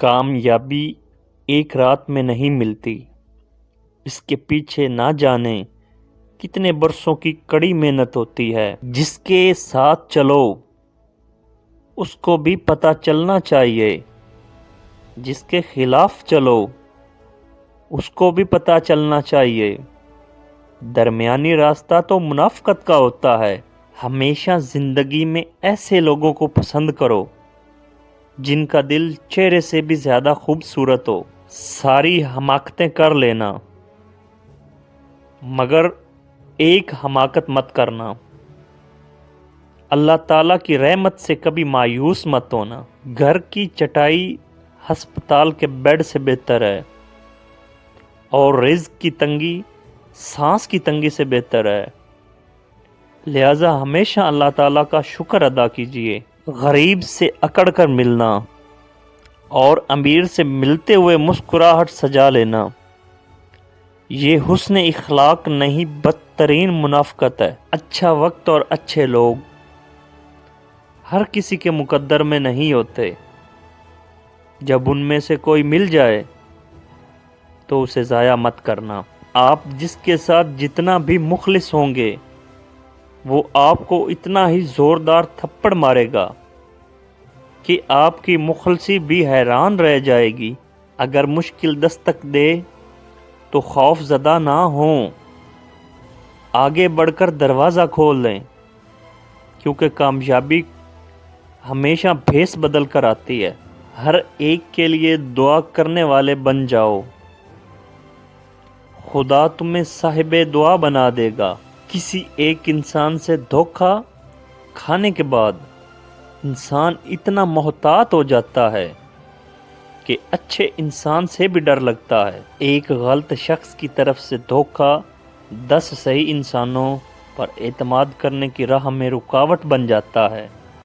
کامیابی ایک رات میں نہیں ملتی، اس کے پیچھے نہ جانے کتنے برسوں کی کڑی محنت ہوتی ہے۔ جس کے ساتھ چلو اس کو بھی پتہ چلنا چاہیے، جس کے خلاف چلو اس کو بھی پتہ چلنا چاہیے۔ درمیانی راستہ تو منافقت کا ہوتا ہے۔ ہمیشہ زندگی میں ایسے لوگوں کو پسند کرو جن کا دل چہرے سے بھی زیادہ خوبصورت ہو۔ ساری حماقتیں کر لینا مگر ایک حماقت مت کرنا۔ اللہ تعالیٰ کی رحمت سے کبھی مایوس مت ہونا۔ گھر کی چٹائی ہسپتال کے بیڈ سے بہتر ہے، اور رزق کی تنگی سانس کی تنگی سے بہتر ہے۔ لہذا ہمیشہ اللہ تعالیٰ کا شکر ادا کیجیے۔ غریب سے اکڑ کر ملنا اور امیر سے ملتے ہوئے مسکراہٹ سجا لینا، یہ حسن اخلاق نہیں بدترین منافقت ہے۔ اچھا وقت اور اچھے لوگ ہر کسی کے مقدر میں نہیں ہوتے۔ جب ان میں سے کوئی مل جائے تو اسے ضائع مت کرنا۔ آپ جس کے ساتھ جتنا بھی مخلص ہوں گے وہ آپ کو اتنا ہی زوردار تھپڑ مارے گا کہ آپ کی مخلصی بھی حیران رہ جائے گی۔ اگر مشکل دستک دے تو خوف زدہ نہ ہوں، آگے بڑھ کر دروازہ کھول دیں، کیونکہ کامیابی ہمیشہ بھیس بدل کر آتی ہے۔ ہر ایک کے لیے دعا کرنے والے بن جاؤ، خدا تمہیں صاحب دعا بنا دے گا۔ کسی ایک انسان سے دھوکہ کھانے کے بعد انسان اتنا محتاط ہو جاتا ہے کہ اچھے انسان سے بھی ڈر لگتا ہے۔ ایک غلط شخص کی طرف سے دھوکہ 10 صحیح انسانوں پر اعتماد کرنے کی راہ میں رکاوٹ بن جاتا ہے۔